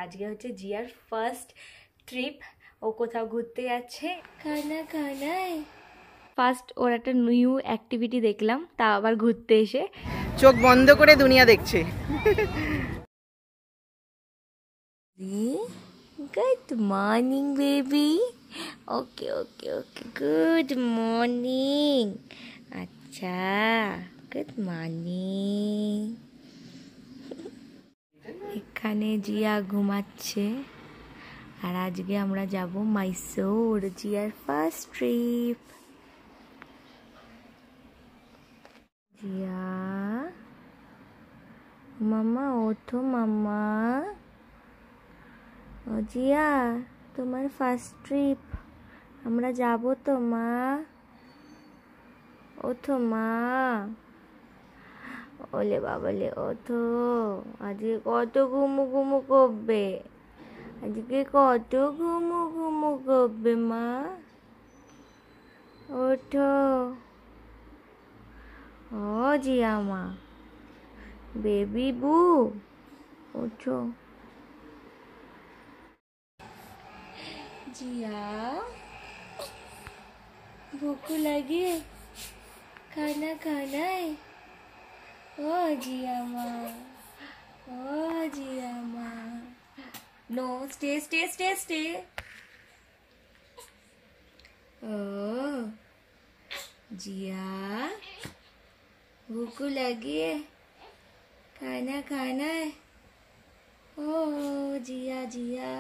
আজকে হচ্ছে জিয়ার ফার্স্ট ট্রিপ। ও কোথাও ঘুরতে যাচ্ছে। খানা খানায় ফার্স্ট ওর একটা নিউ অ্যাক্টিভিটি দেখলাম, তা আবার ঘুরতে এসে চোখ বন্ধ করে দুনিয়া দেখছে। Good morning baby. Okay okay okay, good morning. আচ্ছা, গুড মর্নিং। এখানে জিয়া ঘুমাচ্ছে। আর আজকে আমরা যাব মাইসোর, জিয়ার ফার্স্ট ট্রিপ। জিয়া মামা ওঠো মামা। ও জিয়া, তোমার ফার্স্ট ট্রিপ, আমরা যাব তো মা। ওঠো মা। ওলে বাবালে ওঠো, আজকে কত ঘুমু ঘুমু করবে, আজকে কত ঘুমু ঘুমু করবে মা। ওঠো। ও জিয়া মা, বেবি বু, ওঠো। জিয়া, ভूख लगी, खाना खाना है। ओ जिया माँ, ओ जिया माँ। No, stay stay stay stay. ओ जिया, भूख लगी है, खाना खाना है। ओ जिया जिया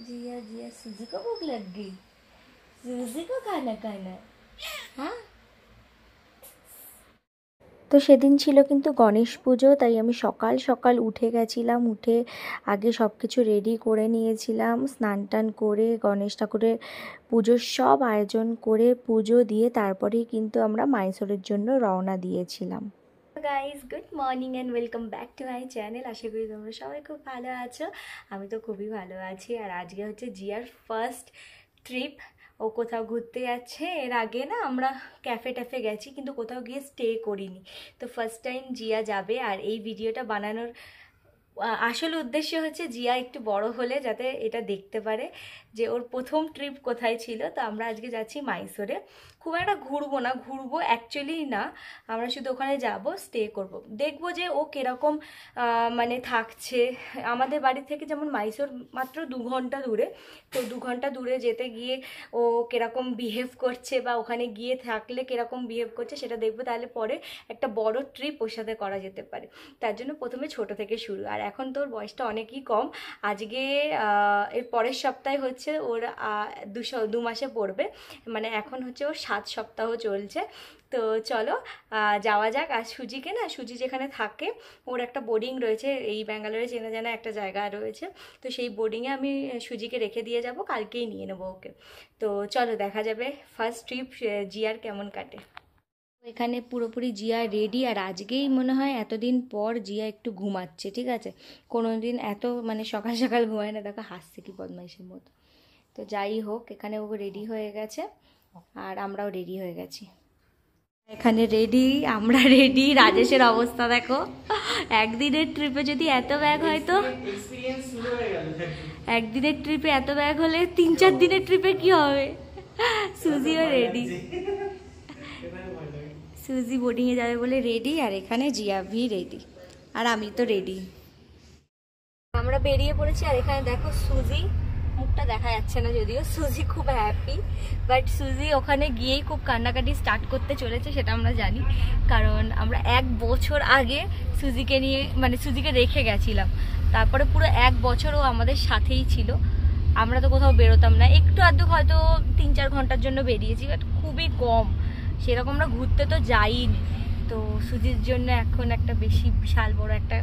जिया जिया, सूजी को भूख लग गई, सूजी को खाना खाना है। हाँ, তো সেদিন ছিল কিন্তু গণেশ পুজো, তাই আমি সকাল সকাল উঠে গেছিলাম। উঠে আগে সব কিছু রেডি করে নিয়েছিলাম, স্নান টান করে গণেশ ঠাকুরের পুজোর সব আয়োজন করে পুজো দিয়ে তারপরেই কিন্তু আমরা মাইসোরের জন্য রওনা দিয়েছিলাম। Guys, good morning and welcome back to my channel. আশা করি তোমরা সবাই খুব ভালো আছো। আমি তো খুবই ভালো আছি। আর আজকে হচ্ছে জিয়ার ফার্স্ট ট্রিপ। ও কোথাও ঘুরতে যাচ্ছে। এর আগে না আমরা ক্যাফে ট্যাফে গেছি, কিন্তু কোথাও গিয়ে স্টে করিনি। তো ফার্স্ট টাইম জিয়া যাবে। আর এই ভিডিওটা বানানোর আসল উদ্দেশ্য হচ্ছে জিয়া একটু বড় হলে যাতে এটা দেখতে পারে যে ওর প্রথম ট্রিপ কোথায় ছিল। তো আমরা আজকে যাচ্ছি মাইসোরে। খুব একটা ঘুরবো অ্যাকচুয়ালি না, আমরা শুধু ওখানে যাব, স্টে করব, দেখব যে ও কীরকম মানে থাকছে। আমাদের বাড়ি থেকে যেমন মাইসোর মাত্র 2 ঘন্টা দূরে, তো 2 ঘন্টা দূরে যেতে গিয়ে ও কীরকম বিহেভ করছে বা ওখানে গিয়ে থাকলে কীরকম বিহেভ করছে সেটা দেখবো। তাহলে পরে একটা বড় ট্রিপ ওর সাথে করা যেতে পারে। তার জন্য প্রথমে ছোট থেকে শুরু। আর এখন তোর বয়সটা অনেকই কম। আজকে এর পরের সপ্তাহে হচ্ছে ওর 2 মাসে পড়বে, মানে এখন হচ্ছে ওর 7 সপ্তাহ চলছে। তো চলো যাওয়া যাক। আর সুজিকে না, সুজি যেখানে থাকে ওর একটা বোর্ডিং রয়েছে, এই ব্যাঙ্গালোরে চেনা জানা একটা জায়গা রয়েছে। তো সেই বোর্ডিংয়ে আমি সুজিকে রেখে দিয়ে যাব, কালকেই নিয়ে নেবো ওকে। তো চলো দেখা যাবে ফার্স্ট ট্রিপ জিয়ার কেমন কাটে। এখানে পুরোপুরি জিয়া রেডি। আর আজকেই মনে হয় এতদিন পর জিয়া একটু ঘুমাচ্ছে, ঠিক আছে। কোনো দিন এত মানে সকাল সকাল ঘুমায় না, দেখো হাসছে কি বদমাইশের মতো। তো যাই হোক, এখানে ও রেডি হয়ে গেছে আর আমরাও রেডি হয়ে গেছি। এখানে রেডি, আমরা রেডি। রাজেশের অবস্থা দেখো, একদিনের ট্রিপে যদি এত ব্যাগ হয় তো একদিনের ট্রিপে এত ব্যাগ হলে 3-4 দিনের ট্রিপে কি হবে। সুজিও রেডি, সুজি বোর্ডিংয়ে যাবে বলে রেডি। আর এখানে জিয়া ভি রেডি, আর আমি তো রেডি। আমরা বেরিয়ে পড়েছি। আর এখানে দেখো সুজি, মুখটা দেখা যাচ্ছে না যদিও, সুজি খুব হ্যাপি। বাট সুজি ওখানে গিয়েই খুব কান্নাকাটি স্টার্ট করতে চলেছে, সেটা আমরা জানি। কারণ আমরা 1 বছর আগে সুজিকে নিয়ে মানে সুজিকে রেখে গেছিলাম। তারপরে পুরো 1 বছর ও আমাদের সাথেই ছিল। আমরা তো কোথাও বেরোতাম না, একটু আধটু হয়তো 3-4 ঘন্টার জন্য বেরিয়েছি, বাট খুবই কম। সেরকম আমরা ঘুরতে তো যাইনি। তো সুজির জন্য এখন একটা বেশি বিশাল বড় একটা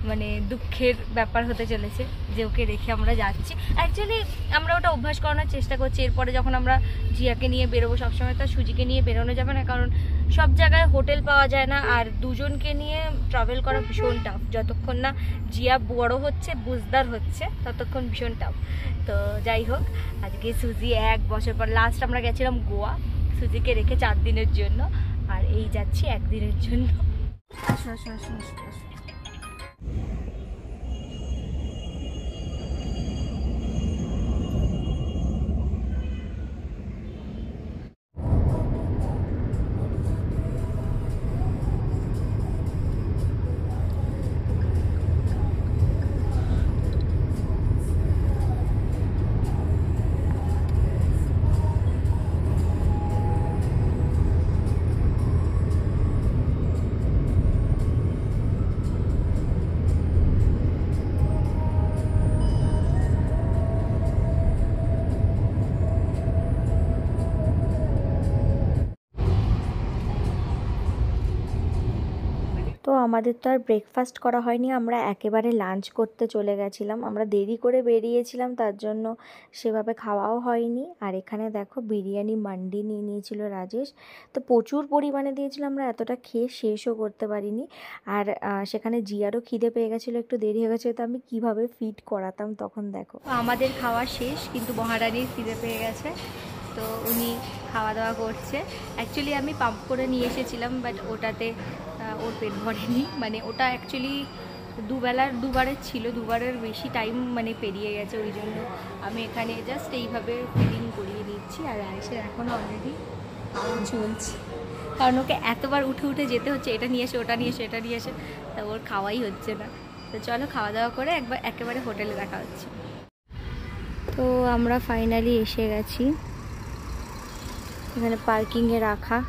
মানে দুঃখের ব্যাপার হতে চলেছে যে ওকে রেখে আমরা যাচ্ছি। অ্যাকচুয়ালি আমরা ওটা অভ্যাস করানোর চেষ্টা করছি। এরপরে যখন আমরা জিয়াকে নিয়ে বেরোবো, সবসময় তো সুজিকে নিয়ে বেরোনো যাবে না, কারণ সব জায়গায় হোটেল পাওয়া যায় না। আর দুজনকে নিয়ে ট্রাভেল করা ভীষণ টাফ। যতক্ষণ না জিয়া বড় হচ্ছে, বুঝদার হচ্ছে, ততক্ষণ ভীষণ টাফ। তো যাই হোক, আজকে সুজি 1 বছর পর, লাস্ট আমরা গেছিলাম গোয়া সুজিকে রেখে 4 দিনের জন্য। আর এই যাচ্ছি 1 দিনের জন্য। আসো আসো আসো আসো। আমাদের তো আর ব্রেকফাস্ট করা হয়নি, আমরা একেবারে লাঞ্চ করতে চলে গেছিলাম। আমরা দেরি করে বেরিয়েছিলাম, তার জন্য সেভাবে খাওয়াও হয়নি। আর এখানে দেখো বিরিয়ানি মান্ডি নিয়ে নিয়েছিল রাজেশ, তো প্রচুর পরিমাণে দিয়েছিল, আমরা এতটা খেয়ে শেষও করতে পারিনি। আর সেখানে জিয়ারও খিদে পেয়ে গেছিলো, একটু দেরি হয়ে গেছিলো, তো আমি কীভাবে ফিট করাতাম তখন দেখো। আমাদের খাওয়া শেষ, কিন্তু মহারানীর খিদে পেয়ে গেছে, তো উনি খাওয়া দাওয়া করছে। অ্যাকচুয়ালি আমি পাম্প করে নিয়ে এসেছিলাম, বাট ওটাতে ওর পেট ভরেনি, মানে ওটা অ্যাকচুয়ালি দুবারের ছিল, দুবারের বেশি টাইম মানে পেরিয়ে গেছে, ওই জন্য আমি এখানে জাস্ট এইভাবে ফিলিং করিয়ে নিচ্ছি। আর আয়েসের এখনও অলরেডি খাওয়া চলছে, কারণ ওকে এতবার উঠে উঠে যেতে হচ্ছে, এটা নিয়ে এসে ওটা নিয়ে এসে এটা নিয়ে এসে, তা ওর খাওয়াই হচ্ছে না। তো চলো খাওয়া দাওয়া করে একেবারে হোটেলে দেখা হচ্ছে। তো আমরা ফাইনালি এসে গেছি, এখানে পার্কিংয়ে রাখা।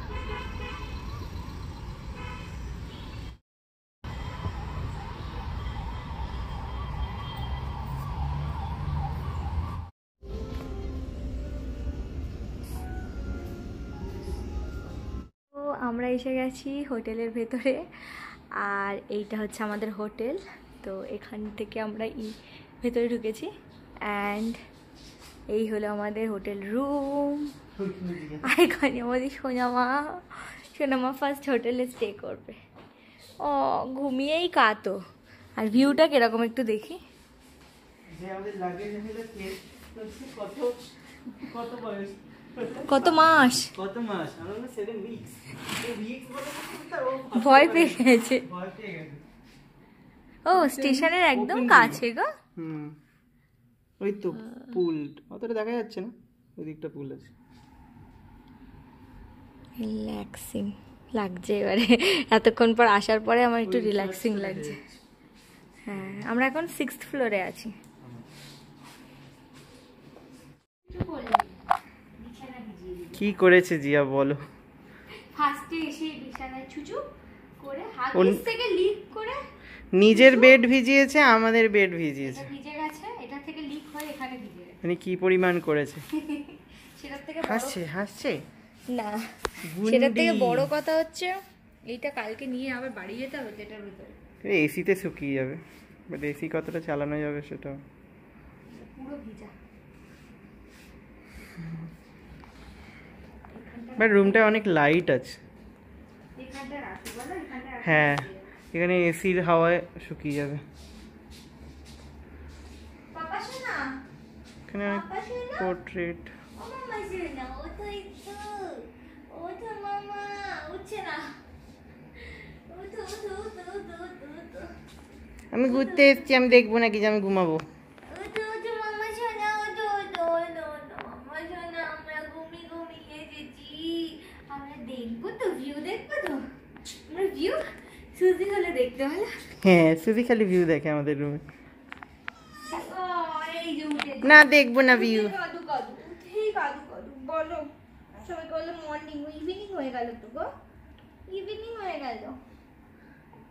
তো আমরা এসে গেছি হোটেলের ভেতরে, আর এইটা হচ্ছে আমাদের হোটেল। তো এখান থেকে আমরা ভেতরে ঢুকেছি, অ্যান্ড এই হলো আমাদের হোটেল রুম। আর এখানে আমাদের সোনামা ফার্স্ট হোটেলে স্টে করবে। ও ঘুমিয়েই কাতো। আর ভিউটা কিরকম একটু দেখি। কত মাস ভয় পেয়ে গেছে। ও স্টেশনের একদম কাছে গো। ওই তো পুল অতটা দেখা যাচ্ছে না, ওই দিকটা পুল আছে। রিল্যাক্সিং লাগছে এবারে, এতক্ষণ পর আসার পরে আমার একটু রিল্যাক্সিং লাগছে। হ্যাঁ, আমরা এখন 6th ফ্লোরে আছি। কি করেছে জিয়া বলো? ফার্স্টে এসে বিছানায় ছুচু করে হাগিস থেকে লিক করে নিজের বেড ভিজিয়েছে, আমাদের বেড ভিজিয়েছে, ভিজে গেছে, এটা থেকে লিক হয়ে এখানে ভিজে গেছে। মানে কি পরিমাণ করেছে। সেটার থেকে হাসছে না, সেটার থেকে বড় কথা হচ্ছে এইটা কালকে নিয়ে আবার বাড়ি যেতে হবে, যেটার ভিতরে এসিতে শুকিয়ে যাবে, বাট এসি কতটা চালানো যাবে সেটা পুরো ভিজা। বাট রুমটা অনেক লাইট আছে। হ্যাঁ, এখানে এসির হাওয়ায় শুকিয়ে যাবে। এখানে পোর্ট্রেট। আমি ঘুরতে এসেছি, আমি দেখবো নাকি যে আমি ঘুমাবো। হ্যাঁ, সুজি খালি ভিউ দেখে আমাদের রুমে। না দেখবো না ভিউ। বলো সবাই বললো মর্নিং, ইভিনিং হয়ে গেল তো গো, ইভিনিং হয়ে গেল,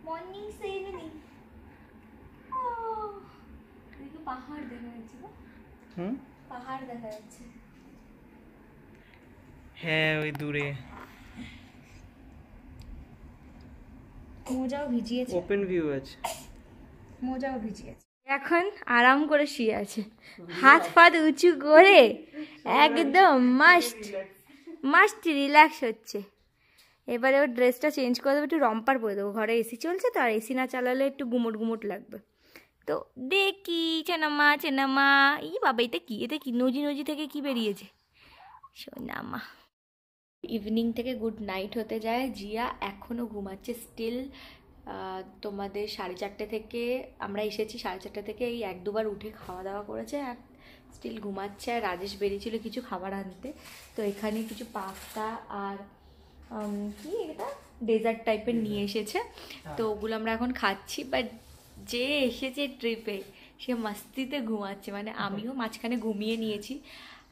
মর্নিং সে ইভিনিং। পাহাড় দেখা যাচ্ছে গো, পাহাড় দেখা যাচ্ছে। হ্যাঁ, ওই দূরে মোজাও ভিজিয়েছে, ওপেন ভিউ আছে, মোজাও ভিজিয়েছে। এখন আরাম করে শুয়ে আছে, হাত ফাত উঁচু করে একদম মাস্ট রিল্যাক্স হচ্ছে। এবারে ওর ড্রেসটা চেঞ্জ করে দেবো, একটু রম্পার পরে দেবো, ঘরে এসি চলছে তো, আর এসি না চালালে একটু গুমট লাগবে। তো দেখি চেনামা, ই বাবা এটা কি, এতে কি নজি থেকে কি বেরিয়েছে সোনামা। ইভিনিং থেকে গুড নাইট হতে যায়, জিয়া এখনও ঘুমাচ্ছে স্টিল। তোমাদের 4:30 থেকে আমরা এসেছি, 4:30 থেকে এই 1-2বার উঠে খাওয়া দাওয়া করেছে, আর স্টিল ঘুমাচ্ছে। আর রাজেশ বেরিয়েছিল কিছু খাবার আনতে, তো এখানে কিছু পাস্তা আর কি এটা ডেজার্ট টাইপের নিয়ে এসেছে, তো ওগুলো আমরা এখন খাচ্ছি। বাট যে এসেছে ট্রিপে সে মাস্তিতে ঘুমাচ্ছে, মানে আমিও মাঝখানে ঘুমিয়ে নিয়েছি,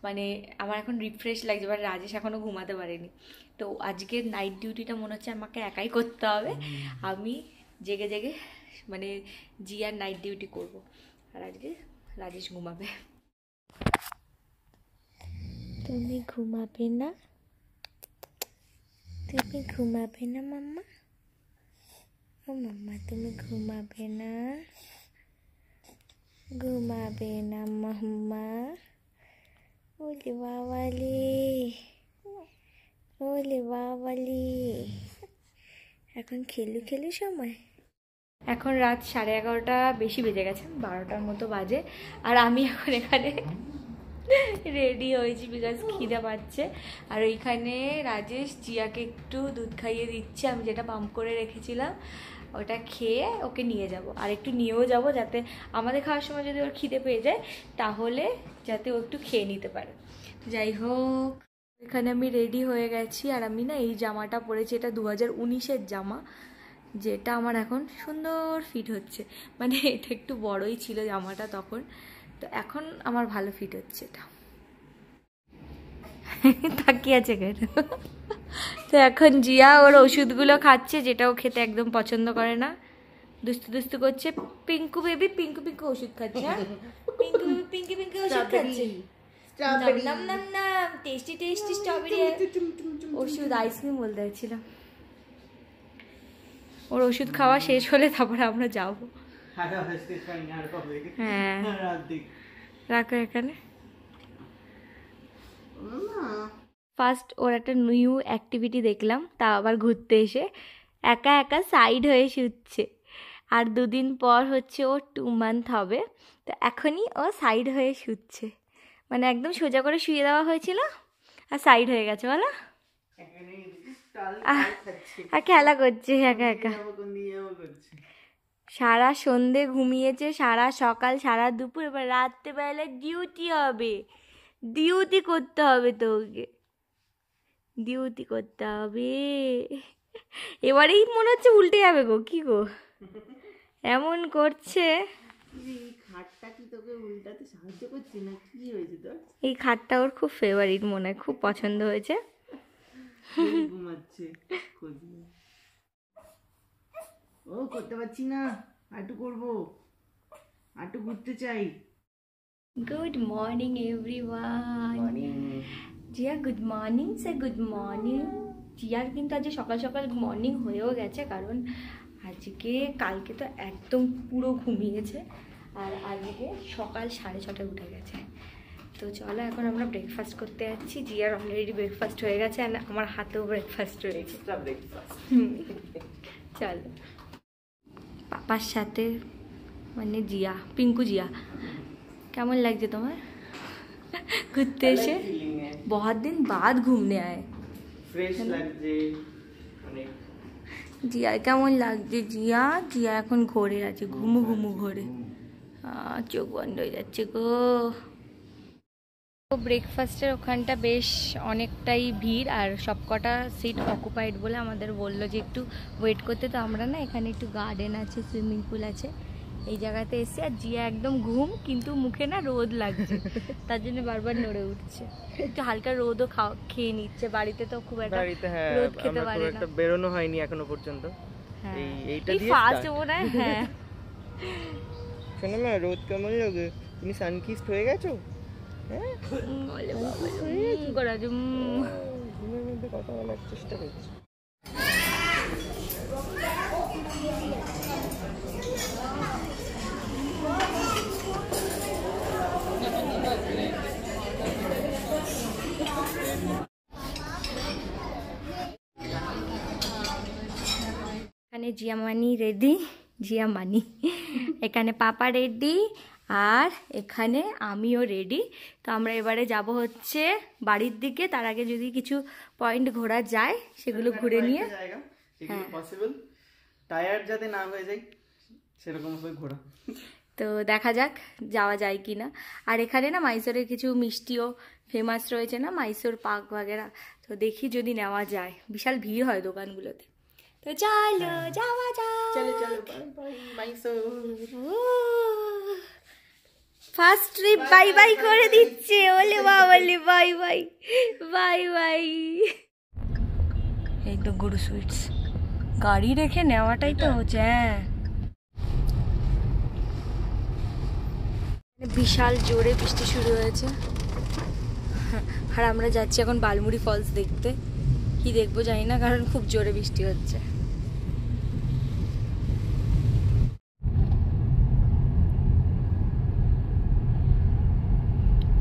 মানে আমার এখন রিফ্রেশ লাগছে, বাট রাজেশ এখনও ঘুমাতে পারেনি। তো আজকের নাইট ডিউটিটা মনে হচ্ছে আমাকে একাই করতে হবে, আমি জেগে জেগে মানে জিয়ার নাইট ডিউটি করব, আর আজকে রাজেশ ঘুমাবে। তুমি ঘুমাবে না, তুমি ঘুমাবে না মাম্মা? ও ও মাম্মা তুমি ঘুমাবে না মাম্মা? ওলে বাবালি এখন খেলু সময়। এখন রাত 11:30 বেশি বেজে গেছে, 12টার মতো বাজে। আর আমি এখন এখানে রেডি হয়েছি বিকজ খিদে পাচ্ছে। আর ওইখানে রাজেশ জিয়াকে একটু দুধ খাইয়ে দিচ্ছে, আমি যেটা পাম্প করে রেখেছিলাম ওটা খেয়ে ওকে নিয়ে যাব। আর একটু নিয়েও যাব যাতে আমাদের খাওয়ার সময় যদি ওর খিদে পেয়ে যায় তাহলে যাতে ও একটু খেয়ে নিতে পারে। যাই হোক, এখানে আমি রেডি হয়ে গেছি। আর আমি না এই জামাটা পরেছি, এটা 2019-এর জামা, যেটা আমার এখন সুন্দর ফিট হচ্ছে। মানে এটা একটু বড়ই ছিল জামাটা তখন, তো এখন আমার ভালো ফিট হচ্ছে এটা। তাকিয়ে আছে কেন? তো এখন জিয়া ওর ওষুধগুলো খাচ্ছে, যেটা ও খেতে একদম পছন্দ করে না, দুস্তু করছে। পিঙ্কু বেবি পিঙ্কু ওষুধ খাচ্ছে। পিঙ্কু বেবি পিঙ্কি ওষুধ খাচ্ছে। টেস্টি স্ট্রবেরি ওষুধ, আইসক্রিম বলতে চাইছিলাম। ওর ওষুধ খাওয়া শেষ হলে তারপরে আমরা যাবো। হ্যাঁ রাখো এখানে। ফার্স্ট ওর একটা নিউ অ্যাক্টিভিটি দেখলাম, তা আবার ঘুরতে এসে একা সাইড হয়ে শুচ্ছে। আর 2 দিন পর হচ্ছে ও 2 মান্থ হবে, তো এখনই ও সাইড হয়ে শুচ্ছে। মানে একদম সোজা করে শুয়ে দেওয়া হয়েছিল আর সাইড হয়ে গেছে বলো। আর খেলা করছে একা। সারা সন্ধে ঘুমিয়েছে, সারা সকাল সারা দুপুর, এবার রাত্রেবেলা ডিউটি হবে, ডিউটি করতে হবে তোকে, ডিউটি করতে হবে। এবারেই মনে হচ্ছে উল্টে যাবে গো, কি গো এমন করছে। এই খাটটা ওর খুব ফেভারিট মনে হয়, খুব পছন্দ হয়েছে। ও করতে পারছি না, আটু করবো, আটু ঘুরতে চাই। Good morning everyone. Jiya good morning, সে গুড মর্নিং। জিয়ার কিন্তু আজকে সকাল সকাল মর্নিং হয়েও গেছে, কারণ আজকে কালকে তো একদম পুরো ঘুমিয়েছে, আর আজকে সকাল 6:30টায় উঠে গেছে। তো চলো এখন আমরা ব্রেকফাস্ট করতে যাচ্ছি। জিয়ার অলরেডি ব্রেকফাস্ট হয়ে গেছে, আর আমার হাতেও ব্রেকফাস্ট রয়েছে। চলো পাপার সাথে, মানে জিয়া, পিঙ্কু জিয়া, কেমন লাগছে তোমার ঘুরতে এসে? बहुत दिन बाद घूमने आए, ফ্রেশ লাগছে অনেক। জিয়া কেমন লাগছে? জিয়া এখন ঘরে আছে, ঘুমু ঘরে, চোখ বন্ধ হয়ে যাচ্ছে গো। ব্রেকফাস্টের ওখানটা বেশ অনেকটাই ভিড়, আর সবকটা সিট অকুপাইড বলে আমাদের বললো যে একটু ওয়েট করতে। তো আমরা না এখানে একটু গার্ডেন আছে, সুইমিং পুল আছে, এই জায়গাতে এসে। আর জিয়া একদম ঘুম, কিন্তু মুখে না রোদ লাগছে, তার জন্য বারবার নড়ে উঠছে। একটু হালকা রোদও খেয়ে নিচ্ছে। বাড়িতে তো খুব একটা রোদ খেতে পারে না, বেরোনো হয়নি এখনো পর্যন্ত। এইটা দিয়ে ফার্স্ট মনে হয়। হ্যাঁ শোনো না, রোদ কেমন লাগে? তুমি সানকিস্ট হয়ে গেছো? হ্যাঁ বলে বাবা করা ঘুমের মধ্যে কথা বলার চেষ্টা করছি। এখানে জিয়া মানি রেডি, জিয়া মানি এখানে পাপা রেডি, আর এখানে আমিও রেডি। তো আমরা এবারে যাব হচ্ছে বাড়ির দিকে। তার আগে যদি কিছু পয়েন্ট ঘোরা যায় সেগুলো ঘুরে নিয়ে, হ্যাঁ পসিবল, টায়ার্ড যাতে না হয়ে যায় সেরকম ভাবে ঘোরা। তো দেখা যাক যাওয়া যায় কি না। আর এখানে না মাইসোরের কিছু মিষ্টিও ফেমাস রয়েছে না, মাইসোর পাক বাগেরা, তো দেখি যদি নেওয়া যায়। বিশাল ভিড় হয় দোকানগুলোতে। তো চলো যাওয়া যাক। চলো bye bye Mysore. First trip bye bye করে দিচ্ছে। ওলে বাবালে বাই বাই বাই বাই। এই তো গুরু সুইটস, গাড়ি রেখে নেওয়াটাই তো হচ্ছে। হ্যাঁ বিশাল জোরে বৃষ্টি শুরু হয়েছে, আর আমরা যাচ্ছি এখন বালমুড়ি ফলস দেখতে। কি দেখবো জানি না, কারণ খুব জোরে বৃষ্টি হচ্ছে।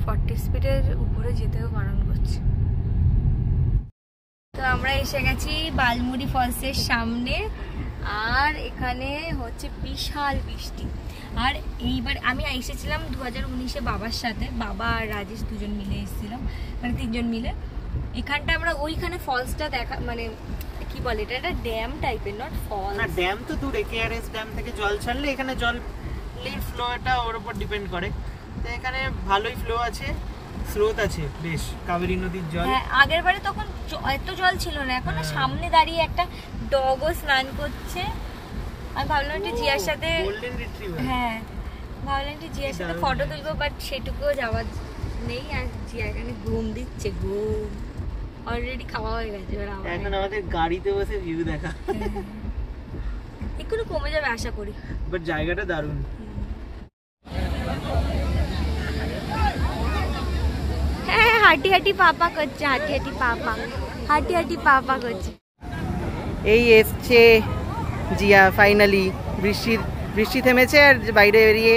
40 স্পিডের উপরে যেতেও বারণ করছে। তো আমরা এসে গেছি বালমুড়ি ফলসের সামনে, আর এখানে হচ্ছে বিশাল বৃষ্টি। আর এইবার আমি এসেছিলাম 2019-এ বাবার সাথে, বাবা আর রাজেশ দুজন মিলে এসেছিলাম, মানে 3 জন মিলে। এখানটা আমরা ওইখানে ফলসটা দেখা, মানে কি বলে এটা, একটা ড্যাম টাইপের, নট ফলস না, ড্যাম তো দূরে, কেআরএস ড্যাম থেকে জল ছাড়লে এখানে জলের ফ্লোটা ওর উপর ডিপেন্ড করে। তো এখানে ভালোই ফ্লো আছে, স্রোত আছে বেশ, কাবেরী নদীর জল। হ্যাঁ, আগের বারে তখন এত জল ছিল না, এখন না সামনে দাঁড়িয়ে একটা ডগও স্নান করছে। আমি ভাবলাম একটু জিয়ার সাথে, গোল্ডেন রিট্রিভার। হ্যাঁ ভাবলাম একটু জিয়ার সাথে ফটো তুলবো, বাট সেটুকুও যাওয়ার নেই। আর জিয়া এখানে ঘুম দিচ্ছে, ঘুম অলরেডি খাওয়া হয়ে গেছে ওর। এখন আমাদের গাড়িতে বসে ভিউ দেখা, একটু কমে যাবে আশা করি, বাট জায়গাটা দারুণ। হ্যাঁ হাঁটি হাঁটি পাপা করছে, হাঁটি হাঁটি পাপা, হাঁটি হাঁটি পাপা করছে। এই এসছে জিয়া ফাইনালি, বৃষ্টি থেমেছে আর বাইরে বেরিয়ে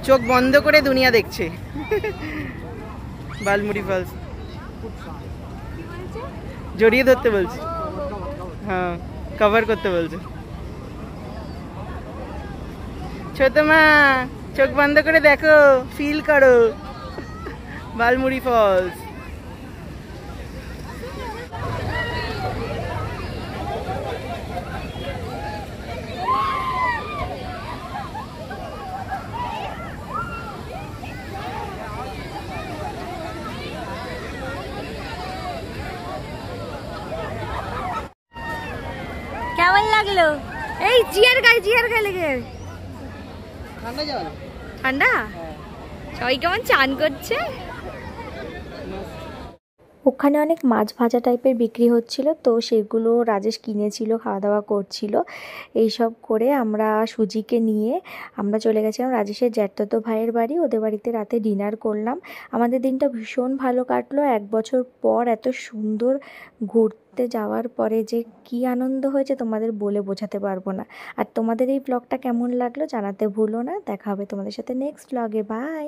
চোখ বন্ধ করে দুনিয়া দেখছে। বালমুড়ি ফলস জড়িয়ে ধরতে বলছে, হ্যাঁ কভার করতে বলছে। ছোট মা চোখ বন্ধ করে দেখো, ফিল করো বালমুড়ি ফলস। কেমন লাগলো? এই জিয়ার গায়ে লেগে ঠান্ডা জল, ঠান্ডা, সবাই কেমন চান করছে। ওখানে অনেক মাছ ভাজা টাইপের বিক্রি হচ্ছিল, তো সেগুলো রাজেশ কিনেছিল, খাওয়া দাওয়া করছিল। এইসব করে আমরা সুজিকে নিয়ে আমরা চলে গেছিলাম রাজেশের জ্যাঠতো ভাইয়ের বাড়ি, ওদের বাড়িতে রাতে ডিনার করলাম। আমাদের দিনটা ভীষণ ভালো কাটলো। 1 বছর পর এত সুন্দর ঘুরতে যাওয়ার পরে যে কি আনন্দ হয়েছে তোমাদের বলে বোঝাতে পারবো না। আর তোমাদের এই ব্লগটা কেমন লাগলো জানাতে ভুলো না। দেখা হবে তোমাদের সাথে নেক্সট ব্লগে, বাই।